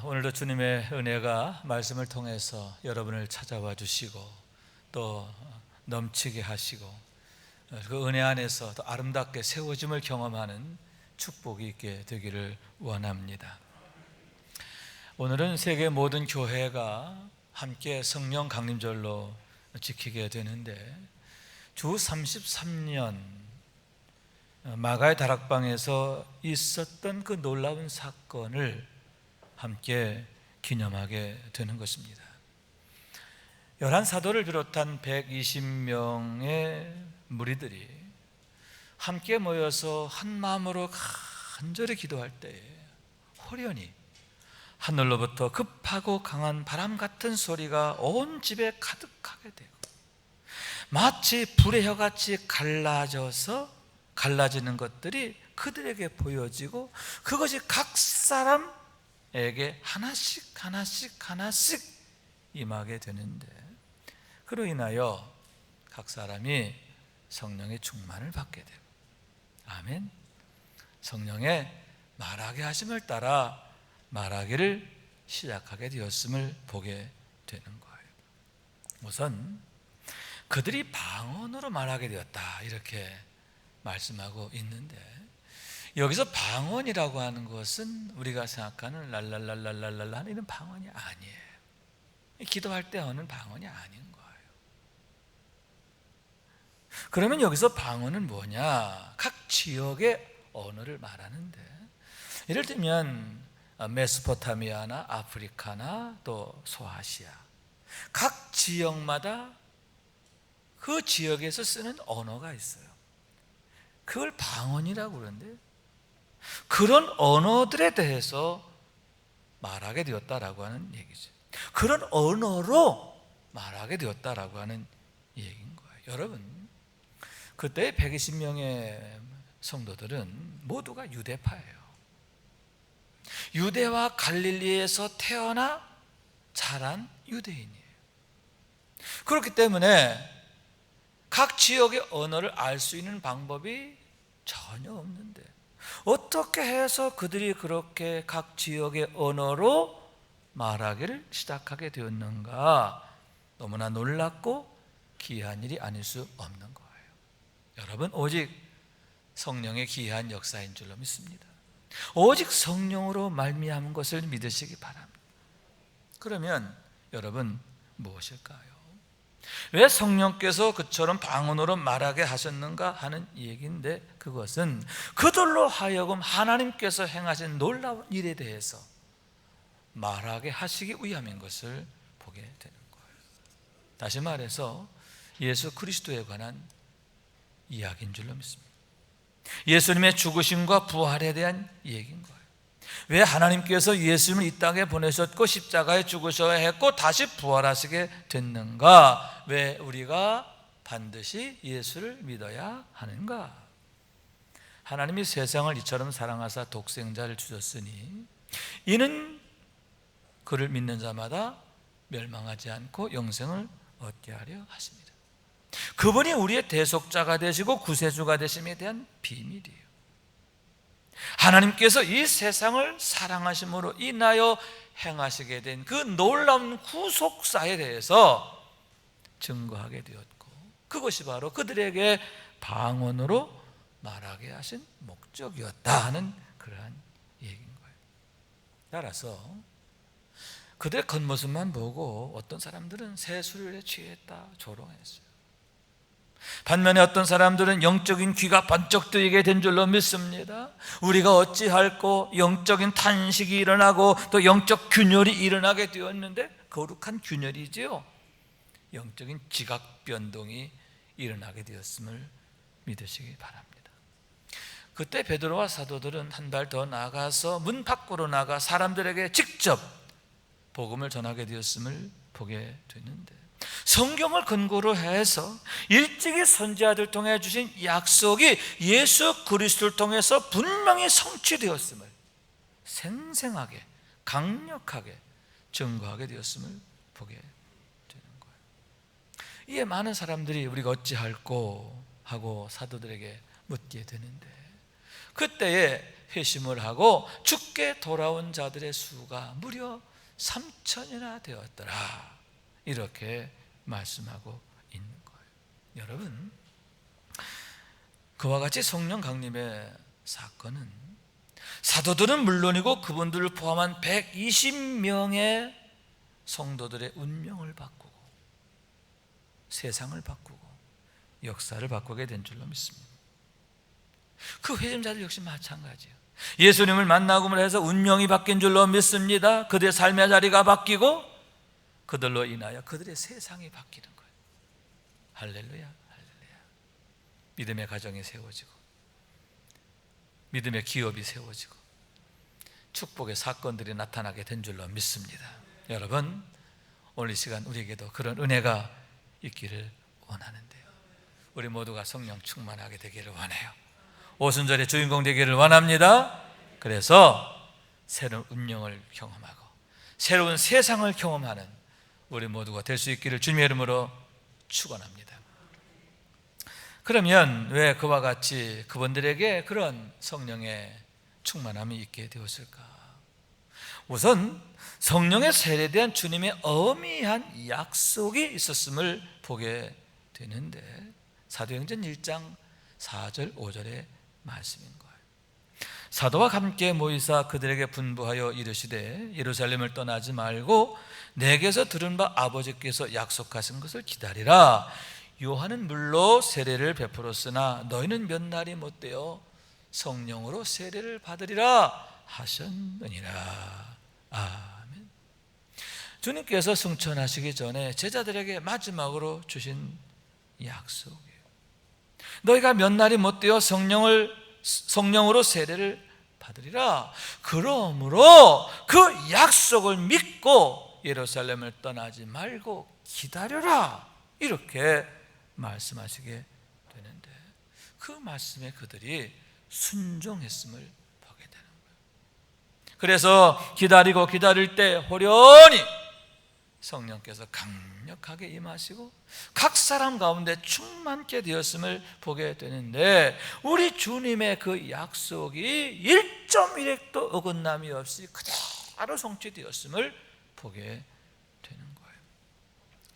오늘도 주님의 은혜가 말씀을 통해서 여러분을 찾아와 주시고 또 넘치게 하시고 그 은혜 안에서 또 아름답게 세워짐을 경험하는 축복이 있게 되기를 원합니다. 오늘은 세계 모든 교회가 함께 성령 강림절로 지키게 되는데, 주 33년 마가의 다락방에서 있었던 그 놀라운 사건을 함께 기념하게 되는 것입니다. 11사도를 비롯한 120명의 무리들이 함께 모여서 한 마음으로 간절히 기도할 때에 호련히 하늘로부터 급하고 강한 바람 같은 소리가 온 집에 가득하게 되고, 마치 불의 혀같이 갈라지는 것들이 그들에게 보여지고, 그것이 각 사람에게 하나씩 임하게 되는데, 그로 인하여 각 사람이 성령의 충만을 받게 되고, 아멘, 성령의 말하게 하심을 따라 말하기를 시작하게 되었음을 보게 되는 거예요. 우선 그들이 방언으로 말하게 되었다, 이렇게 말씀하고 있는데, 여기서 방언이라고 하는 것은 우리가 생각하는 랄랄랄랄랄랄라 하는 이런 방언이 아니에요. 기도할 때 하는 방언이 아닌 거예요. 그러면 여기서 방언은 뭐냐? 각 지역의 언어를 말하는데, 예를 들면 메소포타미아나 아프리카나 또 소아시아, 각 지역마다 그 지역에서 쓰는 언어가 있어요. 그걸 방언이라고 그러는데, 그런 언어들에 대해서 말하게 되었다라고 하는 얘기죠. 그런 언어로 말하게 되었다라고 하는 얘기인 거예요. 여러분, 그때 120명의 성도들은 모두가 유대파예요. 유대와 갈릴리에서 태어나 자란 유대인이에요. 그렇기 때문에 각 지역의 언어를 알 수 있는 방법이 전혀 없는데, 어떻게 해서 그들이 그렇게 각 지역의 언어로 말하기를 시작하게 되었는가? 너무나 놀랍고 기이한 일이 아닐 수 없는 거예요. 여러분, 오직 성령의 기이한 역사인 줄로 믿습니다. 오직 성령으로 말미암은 것을 믿으시기 바랍니다. 그러면 여러분, 무엇일까요? 왜 성령께서 그처럼 방언으로 말하게 하셨는가 하는 얘기인데, 그것은 그들로 하여금 하나님께서 행하신 놀라운 일에 대해서 말하게 하시기 위함인 것을 보게 되는 거예요. 다시 말해서 예수 그리스도에 관한 이야기인 줄로 믿습니다. 예수님의 죽으심과 부활에 대한 얘기인 거예요. 왜 하나님께서 예수님을 이 땅에 보내셨고 십자가에 죽으셔야 했고 다시 부활하시게 됐는가? 왜 우리가 반드시 예수를 믿어야 하는가? 하나님이 세상을 이처럼 사랑하사 독생자를 주셨으니 이는 그를 믿는 자마다 멸망하지 않고 영생을 얻게 하려 하십니다. 그분이 우리의 대속자가 되시고 구세주가 되심에 대한 비밀이에요. 하나님께서 이 세상을 사랑하심으로 인하여 행하시게 된 그 놀라운 구속사에 대해서 증거하게 되었고, 그것이 바로 그들에게 방언으로 말하게 하신 목적이었다 하는 그러한 얘기인 거예요. 따라서 그들의 겉모습만 보고 어떤 사람들은 세술에 취했다 조롱했어요. 반면에 어떤 사람들은 영적인 귀가 번쩍 뜨이게 된 줄로 믿습니다. 우리가 어찌할꼬 영적인 탄식이 일어나고 또 영적 균열이 일어나게 되었는데, 거룩한 균열이지요. 영적인 지각 변동이 일어나게 되었음을 믿으시기 바랍니다. 그때 베드로와 사도들은 한 발 더 나가서 문 밖으로 나가 사람들에게 직접 복음을 전하게 되었음을 보게 되는데, 성경을 근거로 해서 일찍이 선지자들 통해 주신 약속이 예수 그리스도를 통해서 분명히 성취되었음을 생생하게 강력하게 증거하게 되었음을 보게 되는 거예요. 이에 많은 사람들이 우리가 어찌할꼬 하고 사도들에게 묻게 되는데, 그때에 회심을 하고 죽게 돌아온 자들의 수가 무려 3천이나 되었더라. 이렇게 말씀하고 있는 거예요. 여러분, 그와 같이 성령 강림의 사건은 사도들은 물론이고 그분들을 포함한 120명의 성도들의 운명을 바꾸고 세상을 바꾸고 역사를 바꾸게 된 줄로 믿습니다. 그 회심자들 역시 마찬가지예요. 예수님을 만나고 해서 운명이 바뀐 줄로 믿습니다. 그들의 삶의 자리가 바뀌고 그들로 인하여 그들의 세상이 바뀌는 거예요. 할렐루야, 할렐루야. 믿음의 가정이 세워지고 믿음의 기업이 세워지고 축복의 사건들이 나타나게 된 줄로 믿습니다. 여러분, 오늘 이 시간 우리에게도 그런 은혜가 있기를 원하는데요, 우리 모두가 성령 충만하게 되기를 원해요. 오순절의 주인공 되기를 원합니다. 그래서 새로운 운명을 경험하고 새로운 세상을 경험하는 우리 모두가 될 수 있기를 주님의 이름으로 축원합니다. 그러면 왜 그와 같이 그분들에게 그런 성령의 충만함이 있게 되었을까? 우선 성령의 세례에 대한 주님의 어미한 약속이 있었음을 보게 되는데, 사도행전 1장 4절 5절의 말씀인 거예요. 사도와 함께 모이사 그들에게 분부하여 이르시되 예루살렘을 떠나지 말고 내게서 들은 바 아버지께서 약속하신 것을 기다리라. 요한은 물로 세례를 베풀었으나 너희는 몇 날이 못되어 성령으로 세례를 받으리라 하셨느니라. 아멘. 주님께서 승천하시기 전에 제자들에게 마지막으로 주신 약속이에요. 너희가 몇 날이 못되어 성령으로 세례를 받으리라. 그러므로 그 약속을 믿고 예루살렘을 떠나지 말고 기다려라. 이렇게 말씀하시게 되는데, 그 말씀에 그들이 순종했음을 보게 되는 거예요. 그래서 기다리고 기다릴 때 호련히 성령께서 강력하게 임하시고 각 사람 가운데 충만케 되었음을 보게 되는데, 우리 주님의 그 약속이 1.1획도 어긋남이 없이 그대로 성취되었음을 보게 되는 거예요.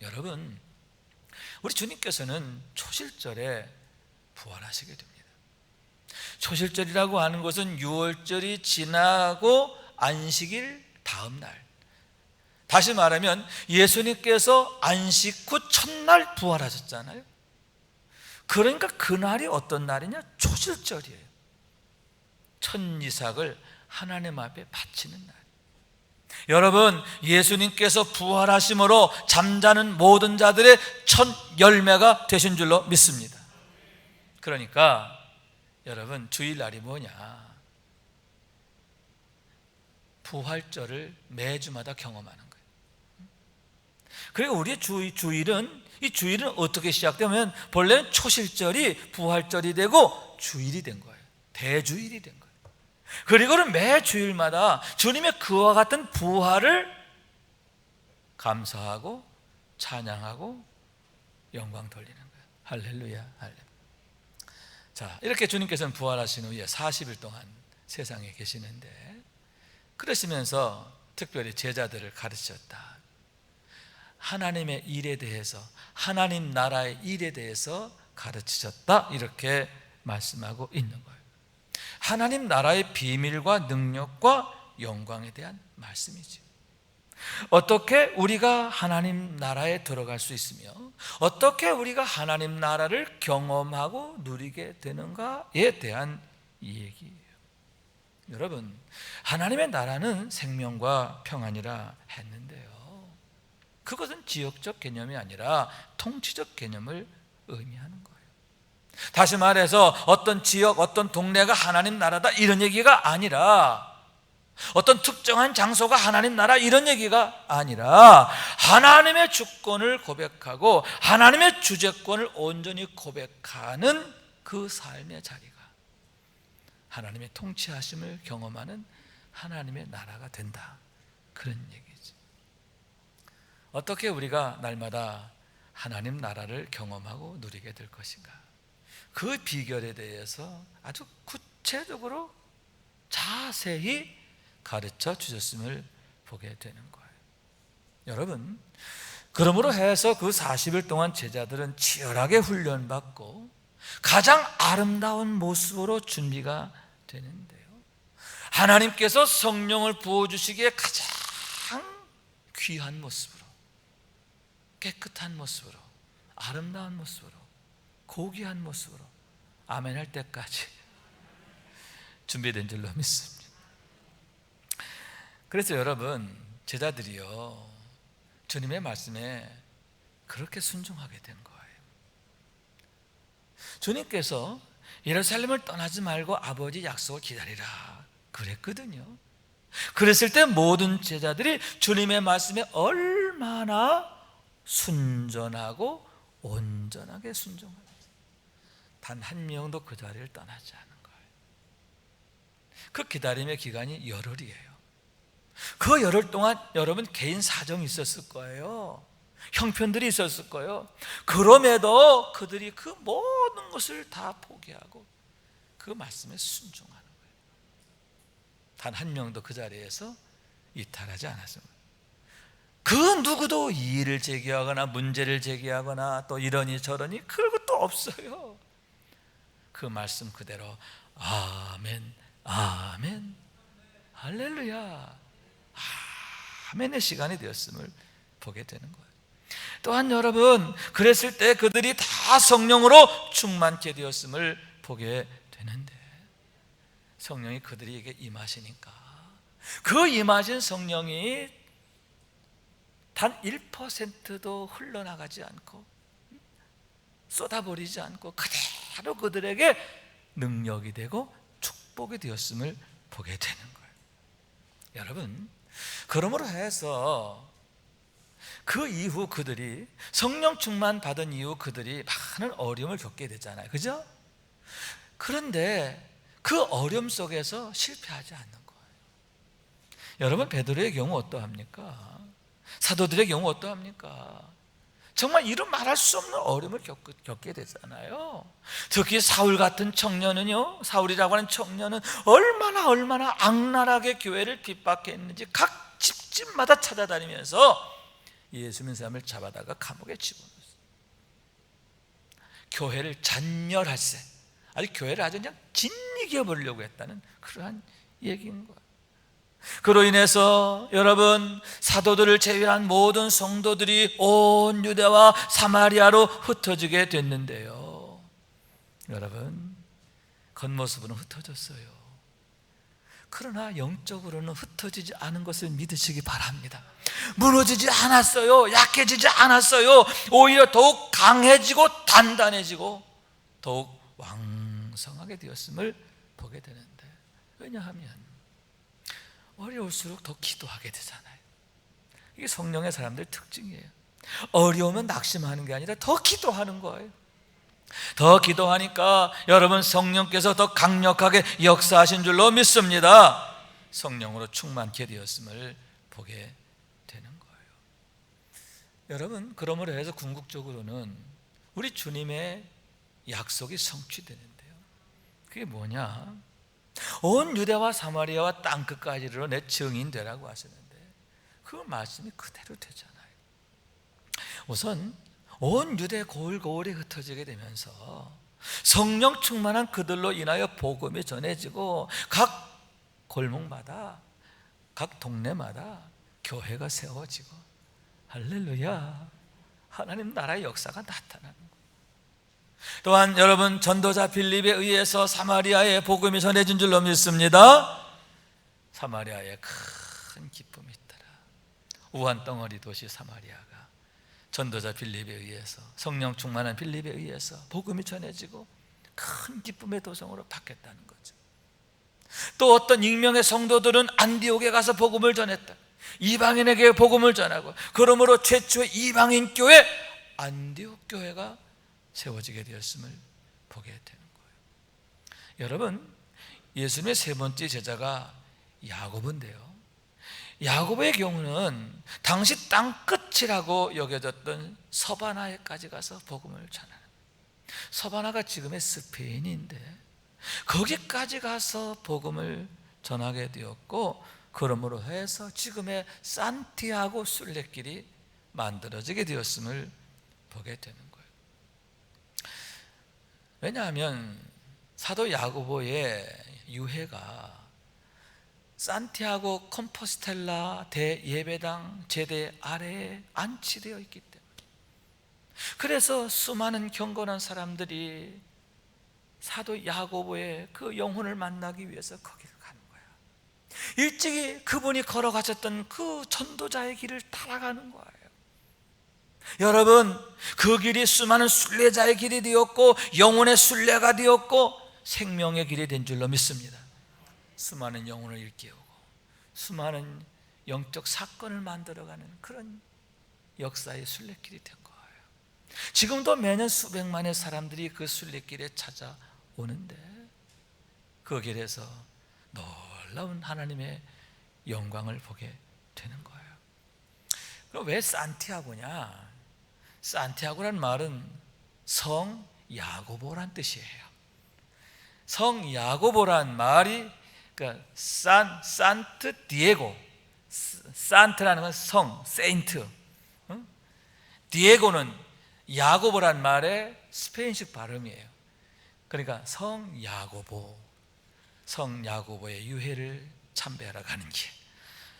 여러분, 우리 주님께서는 초실절에 부활하시게 됩니다. 초실절이라고 하는 것은 유월절이 지나고 안식일 다음 날, 다시 말하면 예수님께서 안식 후 첫날 부활하셨잖아요. 그러니까 그날이 어떤 날이냐? 초실절이에요. 첫 이삭을 하나님 앞에 바치는 날. 여러분, 예수님께서 부활하심으로 잠자는 모든 자들의 첫 열매가 되신 줄로 믿습니다. 그러니까 여러분, 주일날이 뭐냐? 부활절을 매주마다 경험하는 거예요. 그리고 우리의 주일은, 이 주일은 어떻게 시작되면 본래는 초실절이 부활절이 되고 주일이 된 거예요. 대주일이 된 거예요. 그리고는 매 주일마다 주님의 그와 같은 부활을 감사하고 찬양하고 영광 돌리는 거예요. 할렐루야, 할렐루야. 자, 이렇게 주님께서는 부활하신 후에 40일 동안 세상에 계시는데, 그러시면서 특별히 제자들을 가르치셨다. 하나님의 일에 대해서, 하나님 나라의 일에 대해서 가르치셨다. 이렇게 말씀하고 있는 거예요. 하나님 나라의 비밀과 능력과 영광에 대한 말씀이죠. 어떻게 우리가 하나님 나라에 들어갈 수 있으며 어떻게 우리가 하나님 나라를 경험하고 누리게 되는가에 대한 얘기예요. 여러분, 하나님의 나라는 생명과 평안이라 했는데요, 그것은 지역적 개념이 아니라 통치적 개념을 의미하는 거예요. 다시 말해서 어떤 지역, 어떤 동네가 하나님 나라다 이런 얘기가 아니라, 어떤 특정한 장소가 하나님 나라 이런 얘기가 아니라, 하나님의 주권을 고백하고 하나님의 주재권을 온전히 고백하는 그 삶의 자리가 하나님의 통치하심을 경험하는 하나님의 나라가 된다, 그런 얘기죠. 어떻게 우리가 날마다 하나님 나라를 경험하고 누리게 될 것인가, 그 비결에 대해서 아주 구체적으로 자세히 가르쳐 주셨음을 보게 되는 거예요. 여러분, 그러므로 해서 그 40일 동안 제자들은 치열하게 훈련받고 가장 아름다운 모습으로 준비가 되는데요, 하나님께서 성령을 부어주시기에 가장 귀한 모습으로, 깨끗한 모습으로, 아름다운 모습으로, 고귀한 모습으로 아멘 할 때까지 준비된 줄로 믿습니다. 그래서 여러분, 제자들이요, 주님의 말씀에 그렇게 순종하게 된 거예요. 주님께서 예루살렘을 떠나지 말고 아버지 약속을 기다리라 그랬거든요. 그랬을 때 모든 제자들이 주님의 말씀에 얼마나 순전하고 온전하게 순종하는지, 단 한 명도 그 자리를 떠나지 않은 거예요. 그 기다림의 기간이 열흘이에요. 그 열흘 동안 여러분 개인 사정이 있었을 거예요. 형편들이 있었을 거예요. 그럼에도 그들이 그 모든 것을 다 포기하고 그 말씀에 순종하는 거예요. 단 한 명도 그 자리에서 이탈하지 않았습니다. 그 누구도 이의를 제기하거나 문제를 제기하거나 또 이러니 저러니 그런 것도 없어요. 그 말씀 그대로 아멘, 아멘, 할렐루야, 아멘의 시간이 되었음을 보게 되는 거예요. 또한 여러분, 그랬을 때 그들이 다 성령으로 충만케 되었음을 보게 되는데, 성령이 그들에게 임하시니까 그 임하신 성령이 단 1%도 흘러나가지 않고 쏟아버리지 않고 그대로 그들에게 능력이 되고 축복이 되었음을 보게 되는 거예요. 여러분, 그러므로 해서 그 이후 그들이 성령 충만 받은 이후 그들이 많은 어려움을 겪게 되잖아요. 그죠? 그런데 그 어려움 속에서 실패하지 않는 거예요. 여러분, 베드로의 경우 어떠합니까? 사도들의 경우 어떠합니까? 정말 이루 말할 수 없는 어려움을 겪게 되잖아요. 특히 사울 같은 청년은요, 사울이라고 하는 청년은 얼마나 악랄하게 교회를 핍박했는지 각 집집마다 찾아다니면서 예수 믿는 사람을 잡아다가 감옥에 집어넣었어요. 교회를 잔멸할세, 아주 교회를 아주 그냥 진리게 버리려고 했다는 그러한 얘기인 거예요. 그로 인해서 여러분, 사도들을 제외한 모든 성도들이 온 유대와 사마리아로 흩어지게 됐는데요, 여러분, 겉모습은 흩어졌어요. 그러나 영적으로는 흩어지지 않은 것을 믿으시기 바랍니다. 무너지지 않았어요. 약해지지 않았어요. 오히려 더욱 강해지고 단단해지고 더욱 왕성하게 되었음을 보게 되는데, 왜냐하면 어려울수록 더 기도하게 되잖아요. 이게 성령의 사람들 특징이에요. 어려우면 낙심하는 게 아니라 더 기도하는 거예요. 더 기도하니까 여러분, 성령께서 더 강력하게 역사하신 줄로 믿습니다. 성령으로 충만케 되었음을 보게 되는 거예요. 여러분, 그러므로 해서 궁극적으로는 우리 주님의 약속이 성취되는데요, 그게 뭐냐? 온 유대와 사마리아와 땅끝까지 이르러 내 증인 되라고 하셨는데 그 말씀이 그대로 되잖아요. 우선 온 유대 고을고을이 흩어지게 되면서 성령 충만한 그들로 인하여 복음이 전해지고 각 골목마다, 각 동네마다 교회가 세워지고, 할렐루야, 하나님 나라의 역사가 나타나는 거예요. 또한 여러분, 전도자 빌립에 의해서 사마리아에 복음이 전해진 줄로 믿습니다. 사마리아에 큰 기쁨이 있더라. 우한 덩어리 도시 사마리아가 전도자 빌립에 의해서, 성령 충만한 빌립에 의해서 복음이 전해지고 큰 기쁨의 도성으로 바뀌었다는 거죠. 또 어떤 익명의 성도들은 안디옥에 가서 복음을 전했다. 이방인에게 복음을 전하고, 그러므로 최초의 이방인 교회 안디옥 교회가 세워지게 되었음을 보게 되는 거예요. 여러분, 예수님의 세 번째 제자가 야고보인데요, 야고보의 경우는 당시 땅끝이라고 여겨졌던 서바나에까지 가서 복음을 전하는, 서바나가 지금의 스페인인데 거기까지 가서 복음을 전하게 되었고, 그러므로 해서 지금의 산티아고 순례길이 만들어지게 되었음을 보게 되는 거예요. 왜냐하면 사도 야고보의 유해가 산티아고 컴포스텔라 대예배당 제대 아래에 안치되어 있기 때문에, 그래서 수많은 경건한 사람들이 사도 야고보의 그 영혼을 만나기 위해서 거기를 가는 거야. 일찍이 그분이 걸어가셨던 그 전도자의 길을 따라가는 거예요. 여러분, 그 길이 수많은 순례자의 길이 되었고, 영혼의 순례가 되었고, 생명의 길이 된 줄로 믿습니다. 수많은 영혼을 일깨우고 수많은 영적 사건을 만들어가는 그런 역사의 순례길이 된 거예요. 지금도 매년 수백만의 사람들이 그 순례길에 찾아오는데, 그 길에서 놀라운 하나님의 영광을 보게 되는 거예요. 그럼 왜 산티아고냐? 산티아고란 말은 성 야고보란 뜻이에요. 성 야고보란 말이 그러니까 산트 디에고, 산트라는 건 성, 세인트, 디에고는 야고보란 말의 스페인식 발음이에요. 그러니까 성 야고보, 성 야고보의 유해를 참배하러 가는 길,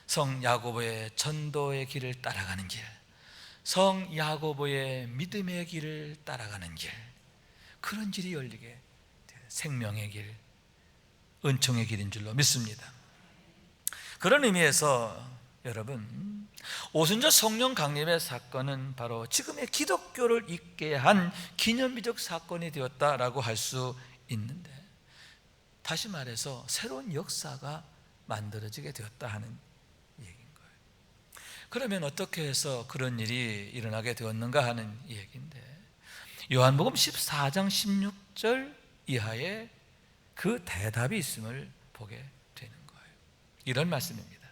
성 야고보의 전도의 길을 따라가는 길, 성 야고보의 믿음의 길을 따라가는 길, 그런 길이 열리게 돼요. 생명의 길, 은총의 길인 줄로 믿습니다. 그런 의미에서 여러분, 오순절 성령 강림의 사건은 바로 지금의 기독교를 있게 한 기념비적 사건이 되었다라고 할 수 있는데, 다시 말해서 새로운 역사가 만들어지게 되었다 하는 얘기인 거예요. 그러면 어떻게 해서 그런 일이 일어나게 되었는가 하는 얘기인데, 요한복음 14장 16절 이하에 그 대답이 있음을 보게 되는 거예요. 이런 말씀입니다.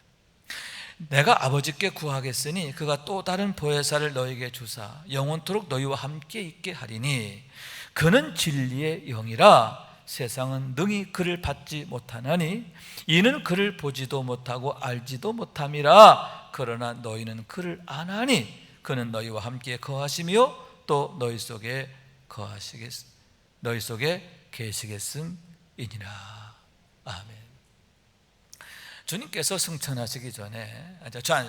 내가 아버지께 구하겠으니 그가 또 다른 보혜사를 너에게 주사 영원토록 너희와 함께 있게 하리니 그는 진리의 영이라 세상은 능히 그를 받지 못하나니 이는 그를 보지도 못하고 알지도 못함이라. 그러나 너희는 그를 아나니 그는 너희와 함께 거하시며 또 너희 속에 계시겠음이니라. 아멘. 주님께서 승천하시기 전에,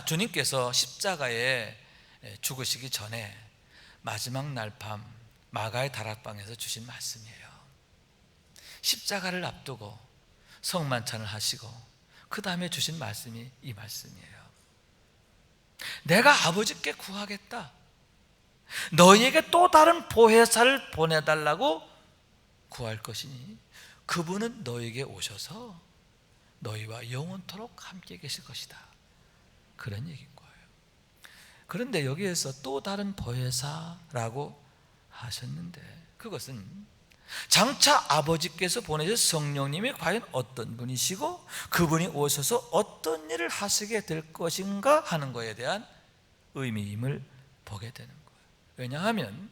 주님께서 십자가에 죽으시기 전에 마지막 날 밤 마가의 다락방에서 주신 말씀이에요. 십자가를 앞두고 성만찬을 하시고 그 다음에 주신 말씀이 이 말씀이에요. 내가 아버지께 구하겠다. 너희에게 또 다른 보혜사를 보내달라고 구할 것이니 그분은 너희에게 오셔서 너희와 영원토록 함께 계실 것이다. 그런 얘기인 거예요. 그런데 여기에서 또 다른 보혜사라고 하셨는데, 그것은 장차 아버지께서 보내신 성령님이 과연 어떤 분이시고 그분이 오셔서 어떤 일을 하시게 될 것인가 하는 것에 대한 의미임을 보게 되는 거예요. 왜냐하면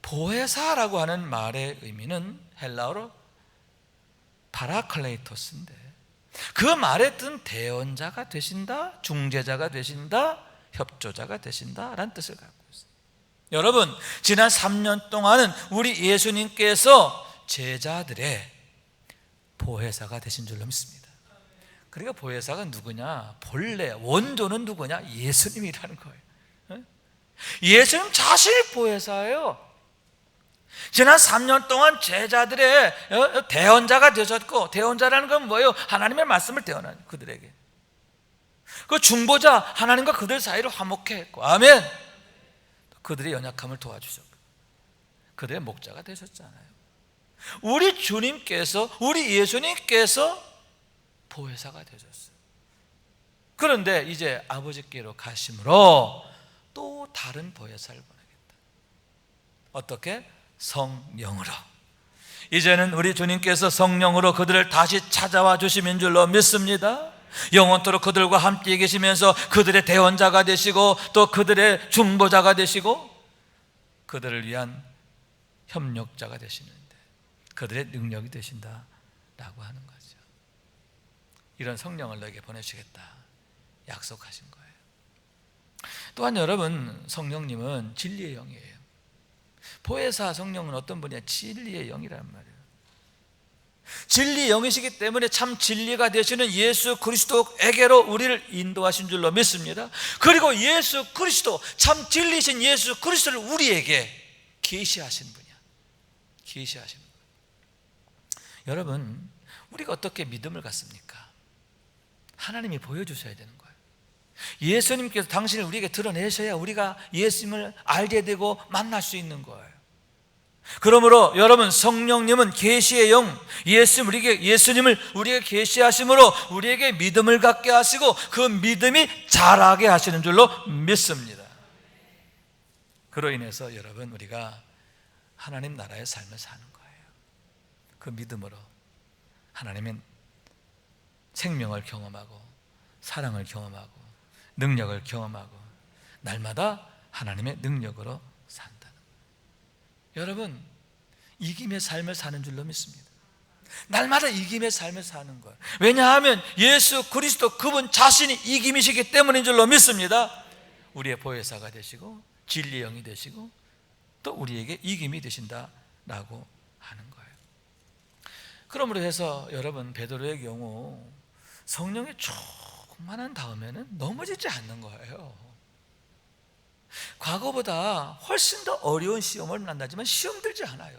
보혜사라고 하는 말의 의미는 헬라어로 파라클레이토스인데, 그 말의 뜻은 대언자가 되신다, 중재자가 되신다, 협조자가 되신다라는 뜻을 갖고 있어요. 여러분, 지난 3년 동안은 우리 예수님께서 제자들의 보혜사가 되신 줄로 믿습니다. 그러니까 보혜사가 누구냐? 본래 원조는 누구냐? 예수님이라는 거예요. 예수님 자신이 보혜사예요. 지난 3년 동안 제자들의 대언자가 되셨고, 대언자라는 건 뭐예요? 하나님의 말씀을 대언하는 그들에게. 그 중보자, 하나님과 그들 사이를 화목케 했고, 아멘. 그들의 연약함을 도와주셨고, 그들의 목자가 되셨잖아요. 우리 주님께서, 우리 예수님께서 보혜사가 되셨어요. 그런데 이제 아버지께로 가심으로 또 다른 보혜사를 보내겠다. 어떻게? 성령으로. 이제는 우리 주님께서 성령으로 그들을 다시 찾아와 주시는 줄로 믿습니다. 영원토록 그들과 함께 계시면서 그들의 대언자가 되시고 또 그들의 중보자가 되시고 그들을 위한 협력자가 되시는데, 그들의 능력이 되신다라고 하는 거죠. 이런 성령을 너에게 보내주겠다 약속하신 거예요. 또한 여러분, 성령님은 진리의 영이에요. 보혜사 성령은 어떤 분이야? 진리의 영이란 말이에요. 진리의 영이시기 때문에 참 진리가 되시는 예수 그리스도에게로 우리를 인도하신 줄로 믿습니다. 그리고 예수 그리스도, 참 진리신 예수 그리스도를 우리에게 계시하신 분이야. 계시하신 분. 여러분, 우리가 어떻게 믿음을 갖습니까? 하나님이 보여주셔야 되는 거예요. 예수님께서 당신을 우리에게 드러내셔야 우리가 예수님을 알게 되고 만날 수 있는 거예요. 그러므로 여러분, 성령님은 계시의 영, 예수님을 우리에게 계시하심으로 우리에게 믿음을 갖게 하시고 그 믿음이 자라게 하시는 줄로 믿습니다. 그로 인해서 여러분, 우리가 하나님 나라의 삶을 사는 거예요. 그 믿음으로 하나님의 생명을 경험하고 사랑을 경험하고 능력을 경험하고 날마다 하나님의 능력으로 산다는 거예요. 여러분, 이김의 삶을 사는 줄로 믿습니다. 날마다 이김의 삶을 사는 거예요. 왜냐하면 예수 그리스도 그분 자신이 이김이시기 때문인 줄로 믿습니다. 우리의 보혜사가 되시고 진리의 영이 되시고 또 우리에게 이김이 되신다라고 하는 거예요. 그러므로 해서 여러분, 베드로의 경우 성령이 충만한 다음에는 넘어지지 않는 거예요. 과거보다 훨씬 더 어려운 시험을 만나지만 시험 들지 않아요.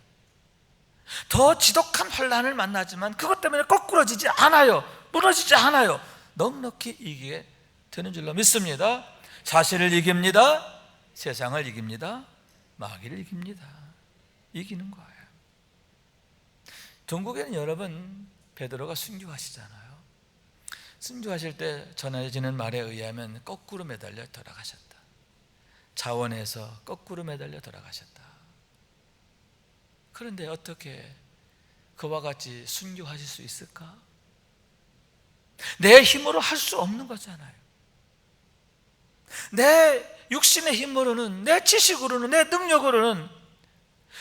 더 지독한 환난을 만나지만 그것 때문에 거꾸러지지 않아요. 무너지지 않아요. 넉넉히 이기게 되는 줄로 믿습니다. 자신을 이깁니다. 세상을 이깁니다. 마귀를 이깁니다. 이기는 거예요. 중국에는 여러분, 베드로가 순교하시잖아요. 순교하실 때 전해지는 말에 의하면 거꾸로 매달려 돌아가셨다. 자원에서 거꾸로 매달려 돌아가셨다. 그런데 어떻게 그와 같이 순교하실 수 있을까? 내 힘으로 할 수 없는 거잖아요. 내 육신의 힘으로는, 내 지식으로는, 내 능력으로는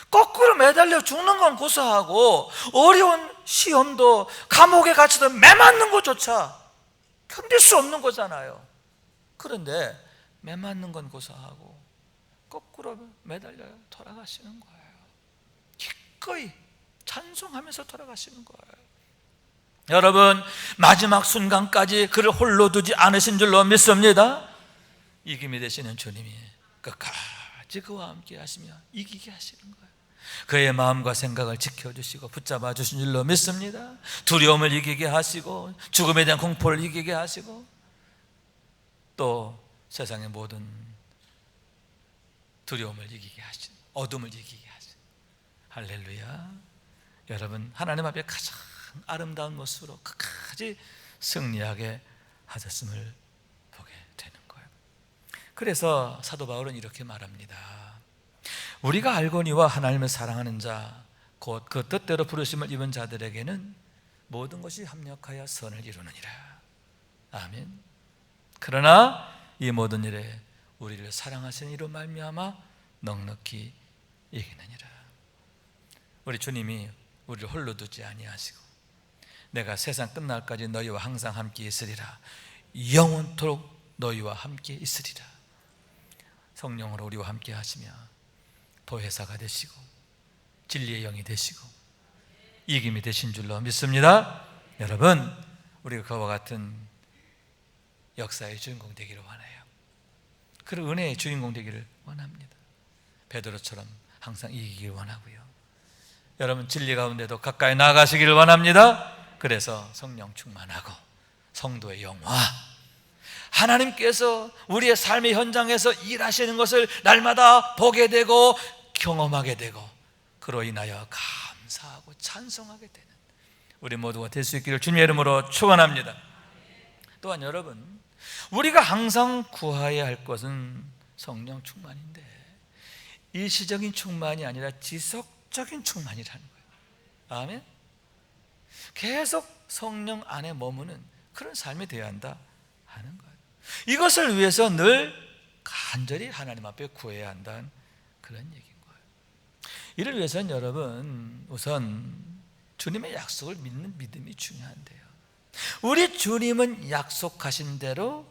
거꾸로 매달려 죽는 건 고사하고 어려운 시험도 감옥에 갇혀도 매 맞는 것조차 견딜 수 없는 거잖아요. 그런데 매 맞는 건 고사하고 거꾸로 매달려 돌아가시는 거예요. 기꺼이 찬송하면서 돌아가시는 거예요. 여러분, 마지막 순간까지 그를 홀로 두지 않으신 줄로 믿습니다. 이김이 되시는 주님이 끝까지 그와 함께 하시며 이기게 하시는 거예요. 그의 마음과 생각을 지켜주시고 붙잡아 주신 줄로 믿습니다. 두려움을 이기게 하시고 죽음에 대한 공포를 이기게 하시고 또 세상의 모든 두려움을 이기게 하신, 어둠을 이기게 하신, 할렐루야. 여러분, 하나님 앞에 가장 아름다운 모습으로 끝까지 승리하게 하셨음을 보게 되는 거예요. 그래서 사도 바울은 이렇게 말합니다. 우리가 알거니와 하나님을 사랑하는 자, 곧 그 뜻대로 부르심을 입은 자들에게는 모든 것이 합력하여 선을 이루느니라. 아멘. 그러나 이 모든 일에 우리를 사랑하시는 이로 말미암아 넉넉히 이기느니라. 우리 주님이 우리를 홀로 두지 아니하시고 내가 세상 끝날까지 너희와 항상 함께 있으리라. 영원토록 너희와 함께 있으리라. 성령으로 우리와 함께 하시며 보혜사가 되시고 진리의 영이 되시고 이김이 되신 줄로 믿습니다. 여러분, 우리가 그와 같은 역사의 주인공 되기를 원해요. 그런 은혜의 주인공 되기를 원합니다. 베드로처럼 항상 이기기를 원하고요. 여러분, 진리 가운데도 가까이 나아가시기를 원합니다. 그래서 성령 충만하고 성도의 영화, 하나님께서 우리의 삶의 현장에서 일하시는 것을 날마다 보게 되고 경험하게 되고 그로 인하여 감사하고 찬송하게 되는 우리 모두가 될 수 있기를 주님의 이름으로 축원합니다. 또한 여러분, 우리가 항상 구해야 할 것은 성령 충만인데 일시적인 충만이 아니라 지속적인 충만이라는 거예요. 아멘. 계속 성령 안에 머무는 그런 삶이 되어야 한다 하는 거예요. 이것을 위해서 늘 간절히 하나님 앞에 구해야 한다는 그런 얘기인 거예요. 이를 위해서는 여러분 우선 주님의 약속을 믿는 믿음이 중요한데요. 우리 주님은 약속하신 대로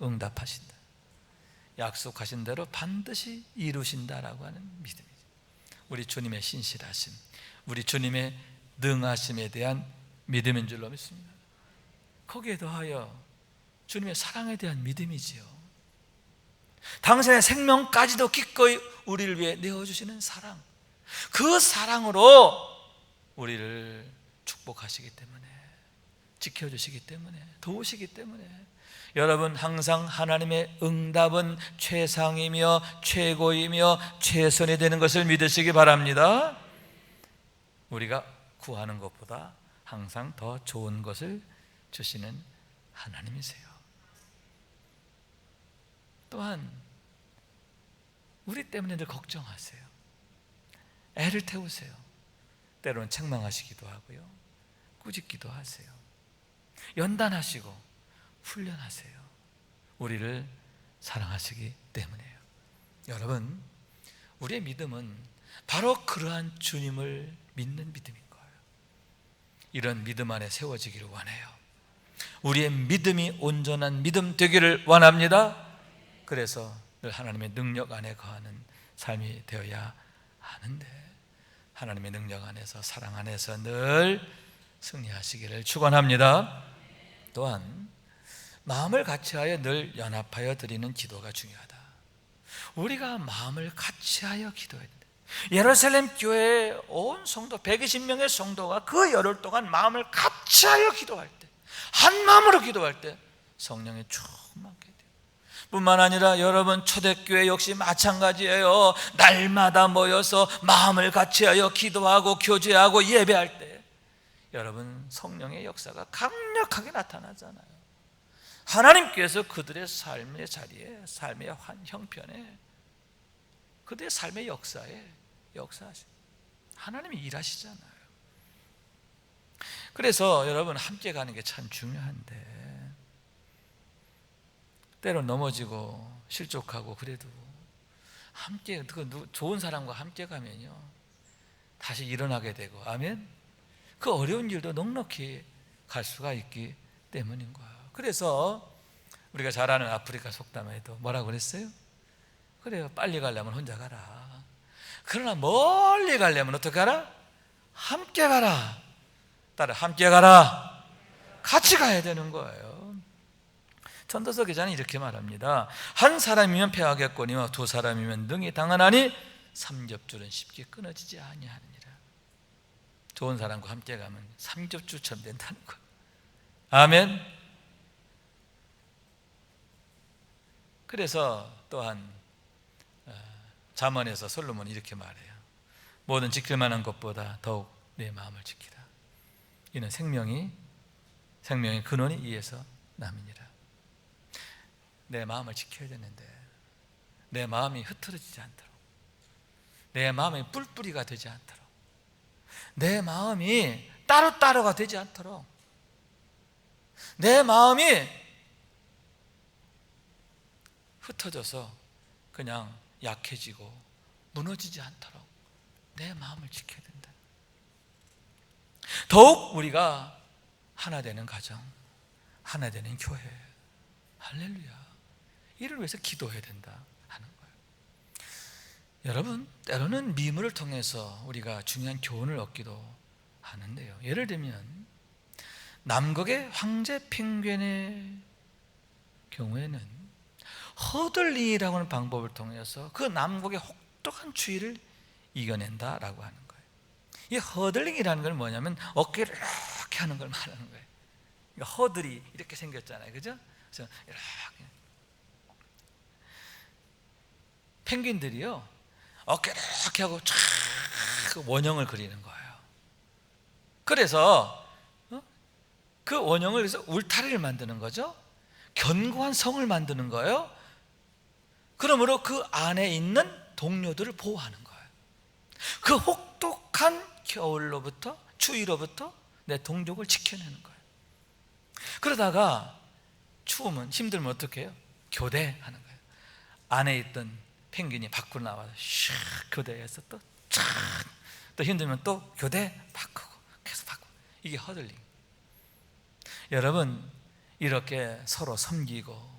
응답하신다. 약속하신 대로 반드시 이루신다라고 하는 믿음이죠. 우리 주님의 신실하심, 우리 주님의 능하심에 대한 믿음인 줄로 믿습니다. 거기에 더하여 주님의 사랑에 대한 믿음이지요. 당신의 생명까지도 기꺼이 우리를 위해 내어주시는 사랑, 그 사랑으로 우리를 축복하시기 때문에, 지켜주시기 때문에, 도우시기 때문에 여러분 항상 하나님의 응답은 최상이며 최고이며 최선이 되는 것을 믿으시기 바랍니다. 우리가 구하는 것보다 항상 더 좋은 것을 주시는 하나님이세요. 또한 우리 때문에 늘 걱정하세요. 애를 태우세요. 때로는 책망하시기도 하고요, 꾸짖기도 하세요. 연단하시고 훈련하세요. 우리를 사랑하시기 때문이에요. 여러분, 우리의 믿음은 바로 그러한 주님을 믿는 믿음인 거예요. 이런 믿음 안에 세워지기를 원해요. 우리의 믿음이 온전한 믿음 되기를 원합니다. 그래서 늘 하나님의 능력 안에 거하는 삶이 되어야 하는데, 하나님의 능력 안에서, 사랑 안에서 늘 승리하시기를 축원합니다. 또한 마음을 같이하여 늘 연합하여 드리는 기도가 중요하다. 우리가 마음을 같이하여 기도해야 된다. 예루살렘 교회의 온 성도 120명의 성도가 그 열흘 동안 마음을 같이하여 기도할 때, 한 마음으로 기도할 때 성령이 충만하게 돼요. 뿐만 아니라 여러분 초대교회 역시 마찬가지예요. 날마다 모여서 마음을 같이하여 기도하고 교제하고 예배할 때 여러분 성령의 역사가 강력하게 나타나잖아요. 하나님께서 그들의 삶의 자리에, 삶의 형편에, 그들의 삶의 역사에 역사하시고 하나님이 일하시잖아요. 그래서 여러분 함께 가는 게 참 중요한데, 때로 넘어지고 실족하고 그래도 함께, 좋은 사람과 함께 가면요 다시 일어나게 되고, 아멘. 그 어려운 일도 넉넉히 갈 수가 있기 때문인 거예요. 그래서 우리가 잘 아는 아프리카 속담에도 뭐라고 그랬어요? 그래요, 빨리 가려면 혼자 가라. 그러나 멀리 가려면 어떻게 가라? 함께 가라. 따라 함께 가라. 같이 가야 되는 거예요. 전도서 기자는 이렇게 말합니다. 한 사람이면 패하겠거니와 두 사람이면 능히 당하나니 삼겹줄은 쉽게 끊어지지 아니하느니라. 좋은 사람과 함께 가면 삼겹줄처럼 된다는 거예요. 아멘. 그래서 또한 잠언에서 솔로몬이 이렇게 말해요. 모든 지킬 만한 것보다 더욱 내 마음을 지키라. 이는 생명의 근원이 이에서 남이니라. 내 마음을 지켜야 되는데 내 마음이 흐트러지지 않도록, 내 마음이 뿔뿔이가 되지 않도록, 내 마음이 따로따로가 되지 않도록, 내 마음이 흩어져서 그냥 약해지고 무너지지 않도록 내 마음을 지켜야 된다. 더욱 우리가 하나 되는 가정, 하나 되는 교회, 할렐루야, 이를 위해서 기도해야 된다 하는 거예요. 여러분, 때로는 미물을 통해서 우리가 중요한 교훈을 얻기도 하는데요. 예를 들면 남극의 황제 펭귄의 경우에는 허들링이라고 하는 방법을 통해서 그 남극의 혹독한 추위를 이겨낸다라고 하는 거예요. 이 허들링이라는 건 뭐냐면 어깨를 이렇게 하는 걸 말하는 거예요. 그러니까 허들이 이렇게 생겼잖아요, 그죠? 그래서 이렇게 펭귄들이요 어깨를 이렇게 하고 쫙 원형을 그리는 거예요. 그래서 그 원형을 해서 울타리를 만드는 거죠. 견고한 성을 만드는 거예요. 그러므로 그 안에 있는 동료들을 보호하는 거예요. 그 혹독한 겨울로부터, 추위로부터 내 동족을 지켜내는 거예요. 그러다가 추우면, 힘들면 어떻게 해요? 교대하는 거예요. 안에 있던 펭귄이 밖으로 나와서 슉 교대해서 또 또 힘들면 또 교대 바꾸고 계속 바꾸고. 이게 허들링. 여러분, 이렇게 서로 섬기고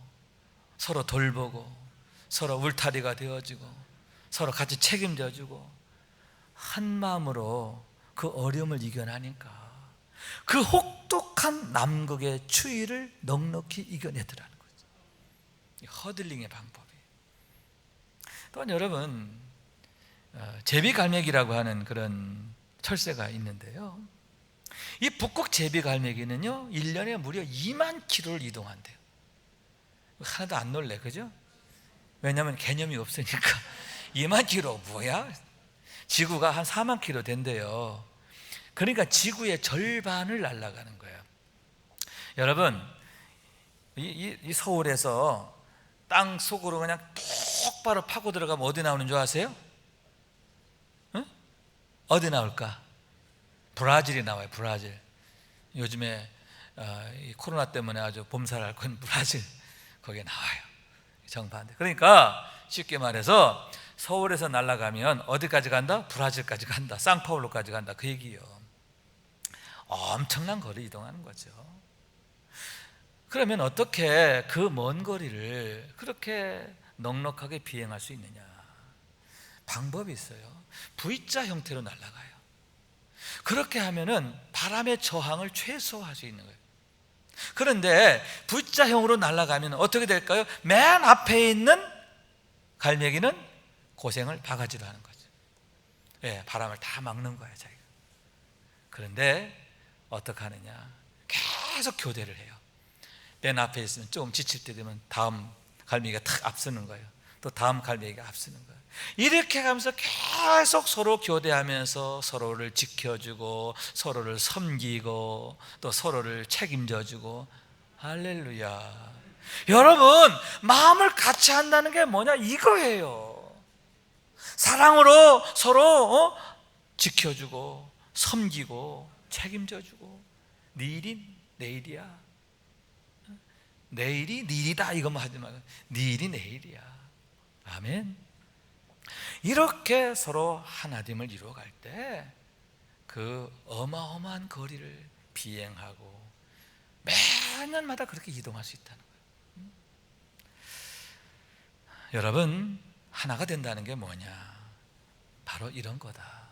서로 돌보고 서로 울타리가 되어지고 서로 같이 책임져주고 한 마음으로 그 어려움을 이겨나니까 그 혹독한 남극의 추위를 넉넉히 이겨내더라는 거죠. 허들링의 방법이. 또한 여러분, 제비갈매기라고 하는 그런 철새가 있는데요, 이 북극 제비갈매기는요 1년에 무려 2만 킬로를 이동한대요. 하나도 안 놀래, 그죠? 왜냐하면 개념이 없으니까. 2만 킬로 뭐야? 지구가 한 4만 킬로 된대요. 그러니까 지구의 절반을 날아가는 거예요. 여러분, 이 서울에서 땅 속으로 그냥 똑바로 파고 들어가면 어디 나오는 줄 아세요? 응? 어디 나올까? 브라질이 나와요. 브라질. 요즘에 이 코로나 때문에 아주 bom살을 앓고 있는 브라질, 거기에 나와요. 정반대. 그러니까 쉽게 말해서 서울에서 날아가면 어디까지 간다? 브라질까지 간다. 상파울로까지 간다. 그 얘기예요. 엄청난 거리 이동하는 거죠. 그러면 어떻게 그 먼 거리를 그렇게 넉넉하게 비행할 수 있느냐? 방법이 있어요. V자 형태로 날아가요. 그렇게 하면은 바람의 저항을 최소화할 수 있는 거예요. 그런데 V자형으로 날아가면 어떻게 될까요? 맨 앞에 있는 갈매기는 고생을 바가지로 하는 거죠. 예, 바람을 다 막는 거예요, 자기가. 그런데 어떻게 하느냐? 계속 교대를 해요. 맨 앞에 있으면 조금 지칠 때 되면 다음 갈매기가 탁 앞서는 거예요. 또 다음 갈매기가 앞서는 거예요. 이렇게 하면서 계속 서로 교대하면서 서로를 지켜주고 서로를 섬기고 또 서로를 책임져주고. 할렐루야. 여러분, 마음을 같이 한다는 게 뭐냐? 이거예요. 사랑으로 서로 지켜주고 섬기고 책임져주고. 네 일이 내일이야. 내일이 네 일이다 이것만 하지 말고 네 일이 내일이야. 아멘. 이렇게 서로 하나됨을 이루어갈 때 그 어마어마한 거리를 비행하고 매년마다 그렇게 이동할 수 있다는 거예요. 여러분, 하나가 된다는 게 뭐냐? 바로 이런 거다.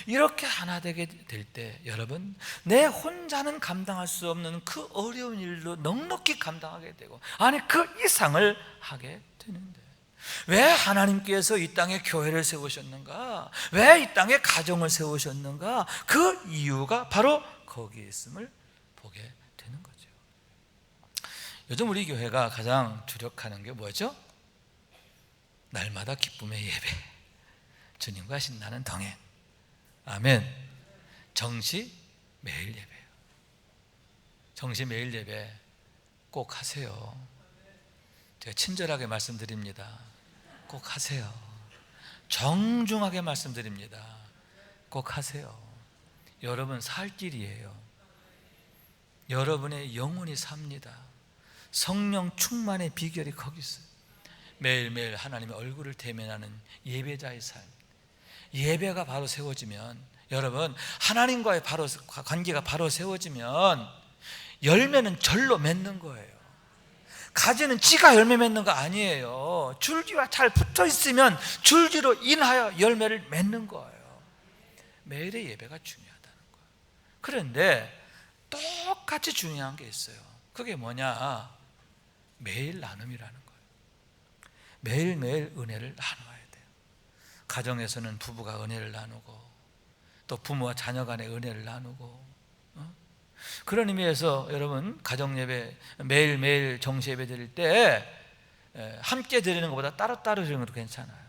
이렇게 하나 되게 될 때 여러분, 내 혼자는 감당할 수 없는 그 어려운 일도 넉넉히 감당하게 되고, 아니 그 이상을 하게 되는데, 왜 하나님께서 이 땅에 교회를 세우셨는가? 왜 이 땅에 가정을 세우셨는가? 그 이유가 바로 거기에 있음을 보게 되는 거죠. 요즘 우리 교회가 가장 주력하는 게 뭐죠? 날마다 기쁨의 예배, 주님과 신나는 동행. 아멘. 정시 매일 예배요. 정시 매일 예배 꼭 하세요. 제가 친절하게 말씀드립니다. 꼭 하세요. 정중하게 말씀드립니다. 꼭 하세요. 여러분 살 길이에요. 여러분의 영혼이 삽니다. 성령 충만의 비결이 거기 있어요. 매일매일 하나님의 얼굴을 대면하는 예배자의 삶. 예배가 바로 세워지면, 여러분 하나님과의 바로 관계가 바로 세워지면 열매는 절로 맺는 거예요. 가지는 지가 열매 맺는 거 아니에요. 줄기와 잘 붙어 있으면 줄기로 인하여 열매를 맺는 거예요. 매일의 예배가 중요하다는 거예요. 그런데 똑같이 중요한 게 있어요. 그게 뭐냐? 매일 나눔이라는 거예요. 매일매일 은혜를 나눠야 돼요. 가정에서는 부부가 은혜를 나누고, 또 부모와 자녀 간의 은혜를 나누고. 그런 의미에서 여러분, 가정예배 매일매일 정시예배 드릴 때 함께 드리는 것보다 따로따로 드리는 것도 괜찮아요.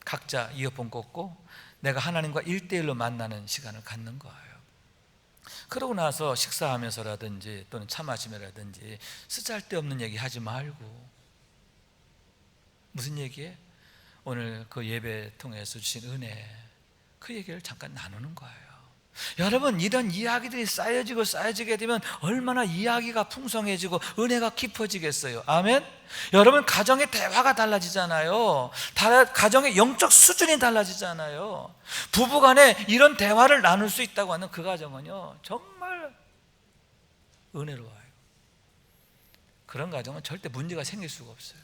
각자 이어폰 꽂고 내가 하나님과 1대1로 만나는 시간을 갖는 거예요. 그러고 나서 식사하면서라든지 또는 차 마시면서라든지 쓰잘데없는 얘기 하지 말고, 무슨 얘기에? 오늘 그 예배 통해서 주신 은혜, 그 얘기를 잠깐 나누는 거예요. 여러분, 이런 이야기들이 쌓여지게 되면 얼마나 이야기가 풍성해지고 은혜가 깊어지겠어요. 아멘. 여러분, 가정의 대화가 달라지잖아요. 가정의 영적 수준이 달라지잖아요. 부부간에 이런 대화를 나눌 수 있다고 하는 그 가정은요, 정말 은혜로워요. 그런 가정은 절대 문제가 생길 수가 없어요.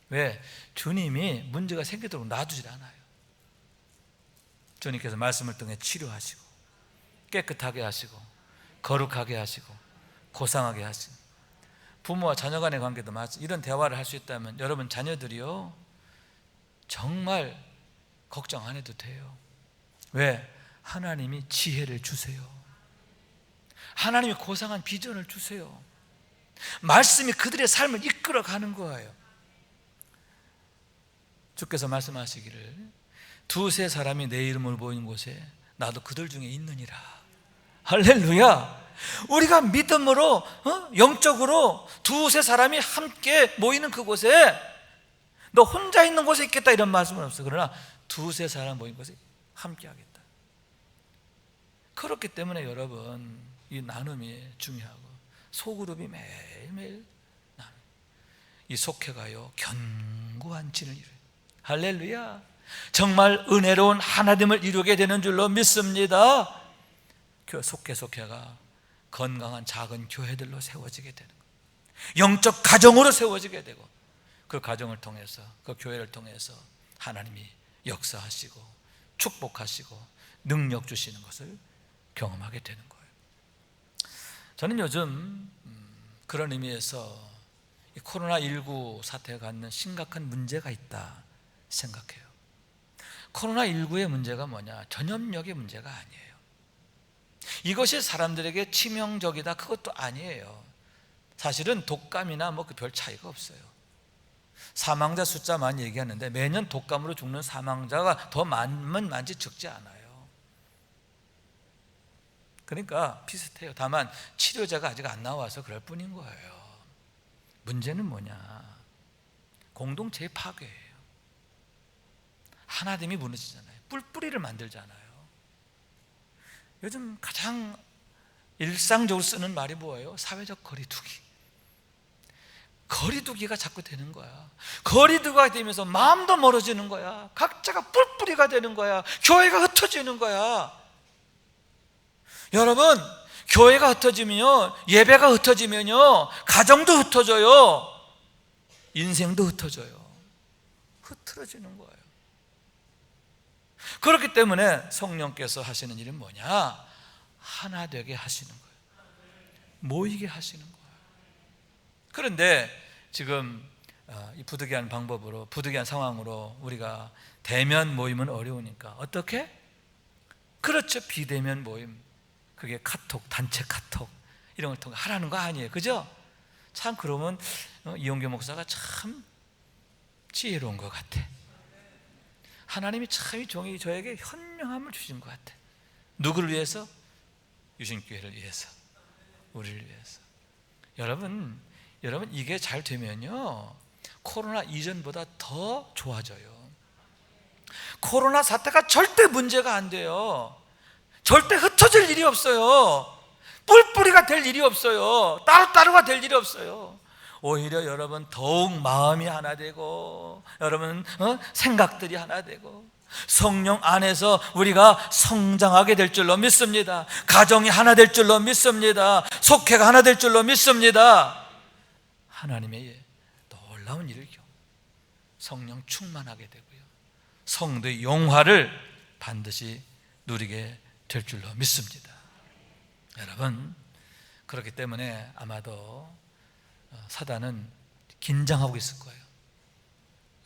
왜? 주님이 문제가 생기도록 놔두질 않아요. 주님께서 말씀을 통해 치료하시고 깨끗하게 하시고 거룩하게 하시고 고상하게 하시고, 부모와 자녀 간의 관계도 이런 대화를 할 수 있다면 여러분 자녀들이요 정말 걱정 안 해도 돼요. 왜? 하나님이 지혜를 주세요. 하나님이 고상한 비전을 주세요. 말씀이 그들의 삶을 이끌어가는 거예요. 주께서 말씀하시기를 두세 사람이 내 이름을 모인 곳에 나도 그들 중에 있느니라. 할렐루야. 우리가 믿음으로 영적으로 두세 사람이 함께 모이는 그곳에, 너 혼자 있는 곳에 있겠다 이런 말씀은 없어. 그러나 두세 사람 모인 곳에 함께 하겠다. 그렇기 때문에 여러분, 이 나눔이 중요하고 소그룹이 매일매일 나눔, 이 속회가요 견고한 진을 이루어요. 할렐루야. 정말 은혜로운 하나님을 이루게 되는 줄로 믿습니다. 속회가 건강한 작은 교회들로 세워지게 되는 거예요. 영적 가정으로 세워지게 되고, 그 가정을 통해서, 그 교회를 통해서 하나님이 역사하시고 축복하시고 능력 주시는 것을 경험하게 되는 거예요. 저는 요즘 그런 의미에서 이 코로나19 사태가 갖는 심각한 문제가 있다 생각해요. 코로나19의 문제가 뭐냐? 전염력의 문제가 아니에요. 이것이 사람들에게 치명적이다, 그것도 아니에요. 사실은 독감이나 그 별 차이가 없어요. 사망자 숫자 많이 얘기하는데 매년 독감으로 죽는 사망자가 더 많으면 많지 적지 않아요. 그러니까 비슷해요. 다만 치료제가 아직 안 나와서 그럴 뿐인 거예요. 문제는 뭐냐? 공동체의 파괴예요. 하나됨이 무너지잖아요. 뿔뿌리를 만들잖아요. 요즘 가장 일상적으로 쓰는 말이 뭐예요? 사회적 거리두기. 거리두기가 자꾸 되는 거야. 거리두기가 되면서 마음도 멀어지는 거야. 각자가 뿔뿌리가 되는 거야. 교회가 흩어지는 거야. 여러분, 교회가 흩어지면요, 예배가 흩어지면요, 가정도 흩어져요. 인생도 흩어져요. 흐트러지는 거예요. 그렇기 때문에 성령께서 하시는 일은 뭐냐? 하나 되게 하시는 거예요. 모이게 하시는 거예요. 그런데 지금 이 부득이한 방법으로, 부득이한 상황으로 우리가 대면 모임은 어려우니까 어떻게? 그렇죠. 비대면 모임. 그게 카톡, 단체 카톡 이런 걸 통해 하라는 거 아니에요. 그죠? 참 그러면 이용규 목사가 참 지혜로운 것 같아. 하나님이 참 이 종이 저에게 현명함을 주신 것 같아. 누구를 위해서? 유신교회를 위해서, 우리를 위해서. 여러분 이게 잘 되면요 코로나 이전보다 더 좋아져요. 코로나 사태가 절대 문제가 안 돼요. 절대 흩어질 일이 없어요. 뿔뿌리가 될 일이 없어요. 따로따로가 될 일이 없어요. 오히려 여러분 더욱 마음이 하나 되고, 여러분 생각들이 하나 되고, 성령 안에서 우리가 성장하게 될 줄로 믿습니다. 가정이 하나 될 줄로 믿습니다. 속회가 하나 될 줄로 믿습니다. 하나님의 놀라운 일을 성령 충만하게 되고요, 성도의 영화를 반드시 누리게 될 줄로 믿습니다. 여러분, 그렇기 때문에 아마도 사단은 긴장하고 있을 거예요.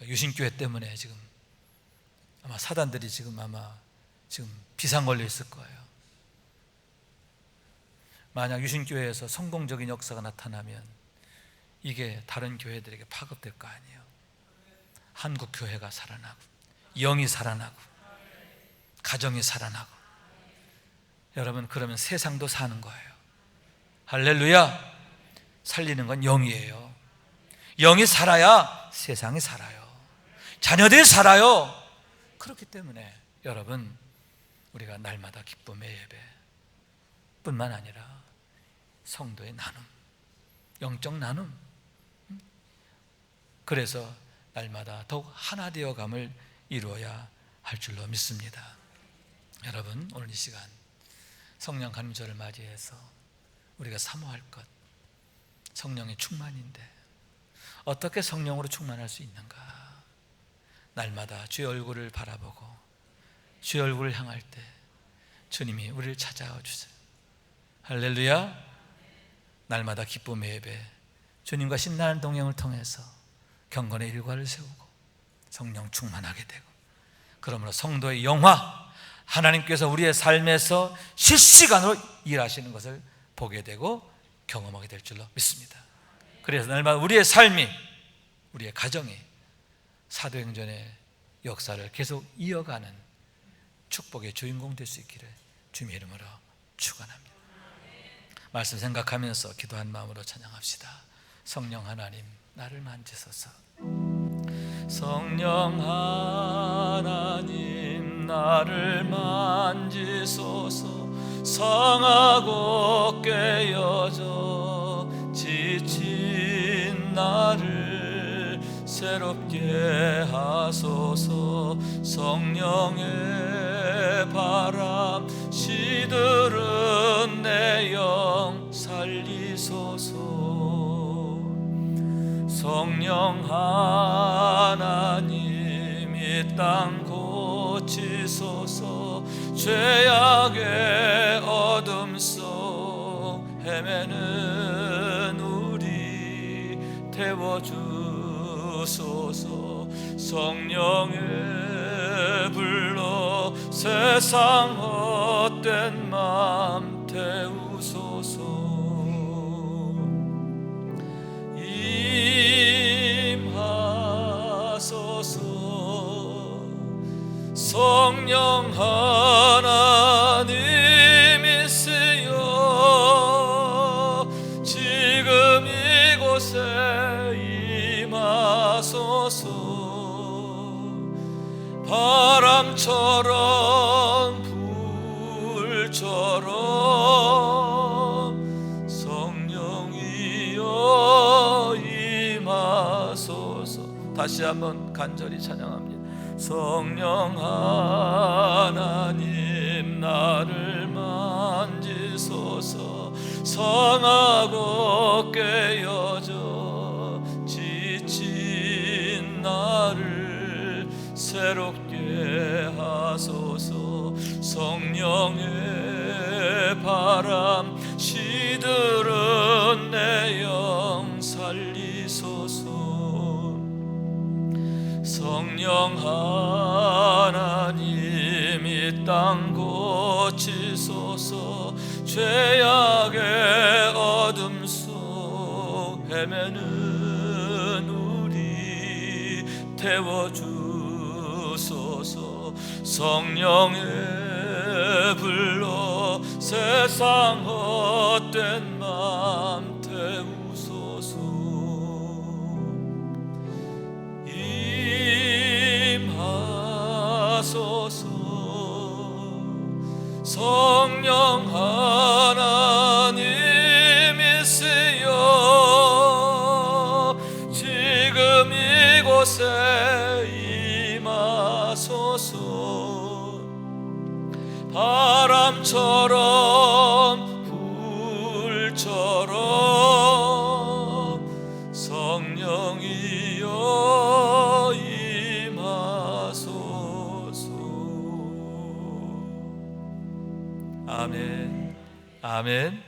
유신교회 때문에 지금 아마 사단들이 지금 비상 걸려 있을 거예요. 만약 유신교회에서 성공적인 역사가 나타나면 이게 다른 교회들에게 파급될 거 아니에요. 한국 교회가 살아나고, 영이 살아나고, 가정이 살아나고, 여러분 그러면 세상도 사는 거예요. 할렐루야. 살리는 건 영이에요. 영이 살아야 세상이 살아요. 자녀들이 살아요. 그렇기 때문에 여러분, 우리가 날마다 기쁨의 예배, 뿐만 아니라 성도의 나눔, 영적 나눔. 그래서 날마다 더욱 하나 되어감을 이루어야 할 줄로 믿습니다. 여러분, 오늘 이 시간 성령 감임절을 맞이해서 우리가 사모할 것, 성령의 충만인데 어떻게 성령으로 충만할 수 있는가? 날마다 주의 얼굴을 바라보고 주의 얼굴을 향할 때 주님이 우리를 찾아와 주세요. 할렐루야. 날마다 기쁨의 예배, 주님과 신나는 동행을 통해서 경건의 일과를 세우고 성령 충만하게 되고, 그러므로 성도의 영화, 하나님께서 우리의 삶에서 실시간으로 일하시는 것을 보게 되고 경험하게 될 줄로 믿습니다. 그래서 날마다 우리의 삶이, 우리의 가정이 사도행전의 역사를 계속 이어가는 축복의 주인공 될 수 있기를 주님의 이름으로 축원합니다. 말씀 생각하면서 기도한 마음으로 찬양합시다. 성령 하나님, 나를 만지소서. 성령 하나님, 나를 만지소서. 상하고 깨어져 지친 나를 새롭게 하소서. 성령의 바람 시들은 내 영 살리소서. 성령 하나님, 이 땅 고치소서. 죄악의 어둠 속 헤매는 우리 태워주소서. 성령의 불로 세상 헛된 맘 태우소서. 임하소서. 성령 하나님이시여, 지금 이곳에 임하소서. 바람처럼 불처럼 성령이여 임하소서. 다시 한번 간절히 찬양합니다. 성령 하나님, 나를 만지소서. 상하고 깨어져 지친 나를 새롭게 하소서. 성령의 바람 시들은 내 영 살리소서. 성령 하나님, 이 땅 고치소서. 죄악의 어둠 속 헤매는 우리 태워주소서. 성령의 불로 세상 헛된 맘 태우소서. 임하소서. 성령 하나님이시여, 지금 이곳에 임하소서. 바람처럼 불처럼 성령이여 임하소서. 아멘. 아멘.